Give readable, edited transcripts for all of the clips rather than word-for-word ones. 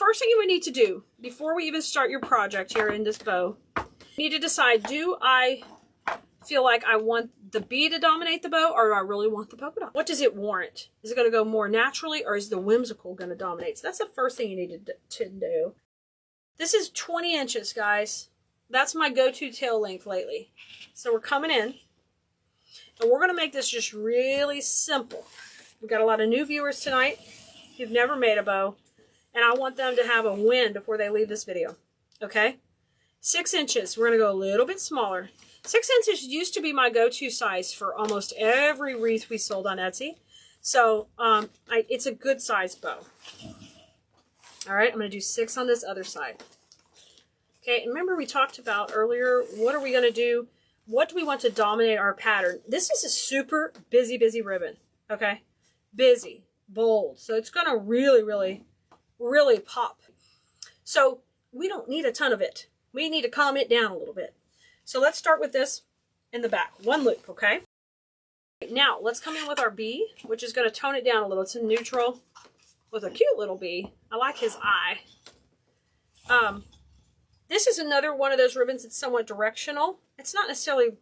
first thing you would need to do before we even start your project here in this bow, you need to decide, do I feel like I want the bee to dominate the bow, or do I really want the polka dot? What does it warrant? Is it going to go more naturally, or is the whimsical going to dominate? So that's the first thing you need to do. This is 20 inches, guys. That's my go-to tail length lately. So we're coming in, and we're going to make this just really simple. We've got a lot of new viewers tonight who've never made a bow, and I want them to have a win before they leave this video. Okay? 6 inches. We're going to go a little bit smaller. 6 inches used to be my go-to size for almost every wreath we sold on Etsy. So it's a good size bow. All right, I'm going to do 6 on this other side. Okay, and remember we talked about earlier, what are we going to do? What do we want to dominate our pattern? This is a super busy, busy ribbon. Okay, busy, bold. So it's going to really, really, really pop. So we don't need a ton of it. We need to calm it down a little bit. So let's start with this in the back. 1 loop, okay? Now, let's come in with our bee, which is going to tone it down a little. It's in neutral with a cute little bee. I like his eye. This is another one of those ribbons that's somewhat directional. It's not necessarily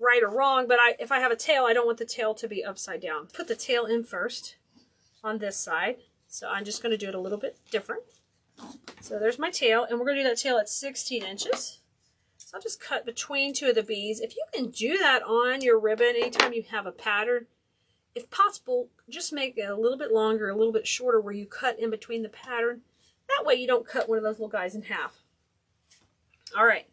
right or wrong, but if I have a tail, I don't want the tail to be upside down. Put the tail in first on this side. So I'm just going to do it a little bit different. So there's my tail, and we're going to do that tail at 16 inches. So I'll just cut between 2 of the bees. If you can do that on your ribbon anytime you have a pattern, if possible, just make it a little bit longer, a little bit shorter where you cut in between the pattern. That way you don't cut one of those little guys in half. All right,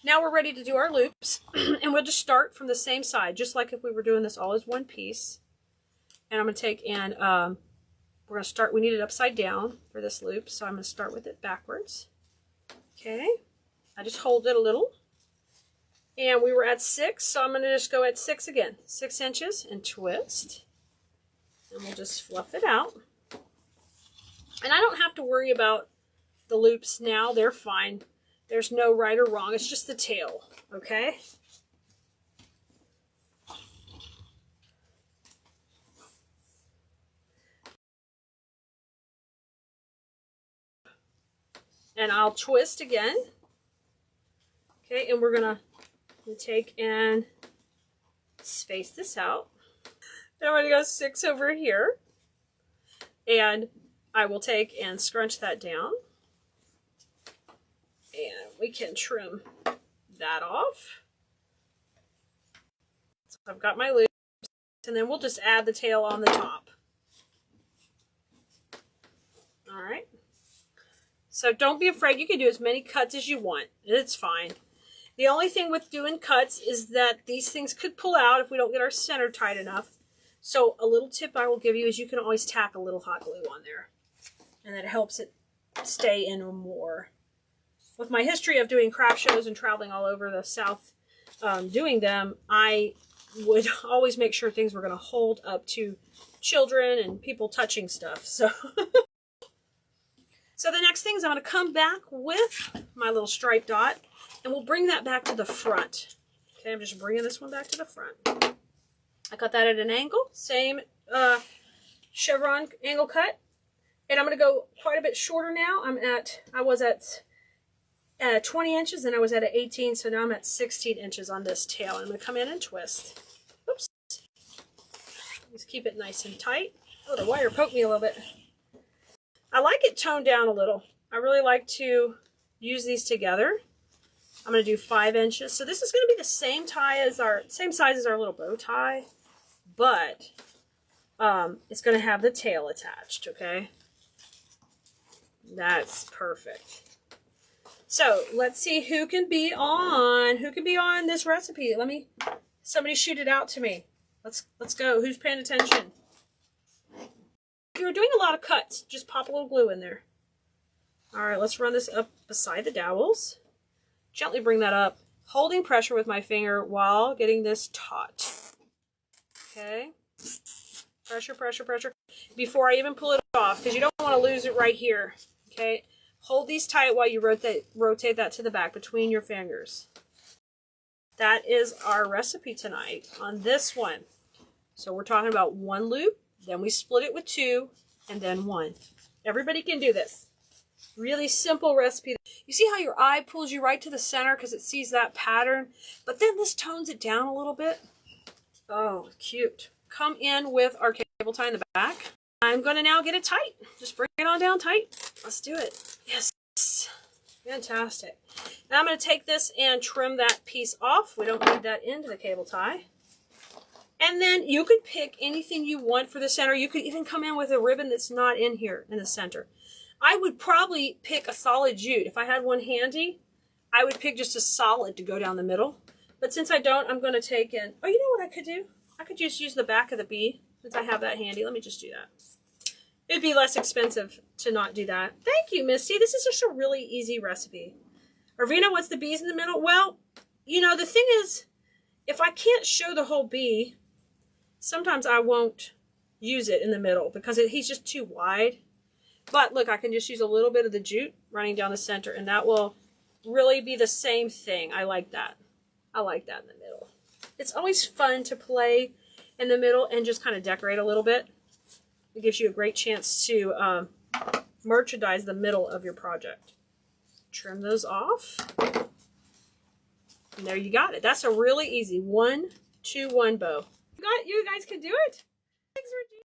now we're ready to do our loops, and we'll just start from the same side, just like if we were doing this all as one piece. And I'm going to take and we're going to start, we need it upside down for this loop, so I'm going to start with it backwards. Okay, I just hold it a little. And we were at 6, so I'm going to just go at 6 again. 6 inches and twist. And we'll just fluff it out. And I don't have to worry about the loops now. They're fine. There's no right or wrong. It's just the tail, okay? And I'll twist again. Okay, and we're going to take and space this out. Then I'm going to go 6 over here. And I will take and scrunch that down. And we can trim that off. So I've got my loops. And then we'll just add the tail on the top. All right. So don't be afraid. You can do as many cuts as you want. It's fine. The only thing with doing cuts is that these things could pull out if we don't get our center tight enough. So a little tip I will give you is you can always tack a little hot glue on there. And that helps it stay in more. With my history of doing craft shows and traveling all over the South doing them, I would always make sure things were going to hold up to children and people touching stuff. So the next thing is I'm going to come back with my little stripe dot, and we'll bring that back to the front. Okay, I'm just bringing this one back to the front. I cut that at an angle, same chevron angle cut. And I'm going to go quite a bit shorter now. I was at 20 inches and I was at 18, so now I'm at 16 inches on this tail. I'm going to come in and twist. Oops. Just keep it nice and tight. Oh, the wire poked me a little bit. I like it toned down a little. I really like to use these together. I'm going to do 5 inches. So this is going to be the same size as our little bow tie, but it's going to have the tail attached, okay? That's perfect. So let's see who can be on this recipe. Somebody shoot it out to me. Let's go. Who's paying attention? If you're doing a lot of cuts, just pop a little glue in there. All right, let's run this up beside the dowels. Gently bring that up, holding pressure with my finger while getting this taut. Okay. Pressure, pressure, pressure. Before I even pull it off, because you don't want to lose it right here. Okay. Hold these tight while you rotate that to the back between your fingers. That is our recipe tonight on this one. So we're talking about 1 loop, then we split it with 2, and then 1. Everybody can do this. Really simple recipe. You see how your eye pulls you right to the center because it sees that pattern, but then this tones it down a little bit. Oh, cute. Come in with our cable tie in the back. I'm going to now get it tight. Just bring it on down tight. Let's do it. Yes. Fantastic. Now I'm going to take this and trim that piece off. We don't need that into the cable tie. And then you could pick anything you want for the center. You could even come in with a ribbon that's not in here in the center. I would probably pick a solid jute. If I had one handy, I would pick just a solid to go down the middle. But since I don't, I'm going to take in... Oh, you know what I could do? I could just use the back of the bee since I have that handy. Let me just do that. It'd be less expensive to not do that. Thank you, Misty. This is just a really easy recipe. Arvina, what's the bees in the middle? Well, you know, the thing is, if I can't show the whole bee, sometimes I won't use it in the middle because he's just too wide. But look, I can just use a little bit of the jute running down the center, and that will really be the same thing. I like that. I like that in the middle. It's always fun to play in the middle and just kind of decorate a little bit. It gives you a great chance to merchandise the middle of your project. Trim those off. And there you got it. That's a really easy 1-2-1 bow. You guys can do it. Thanks, Regina.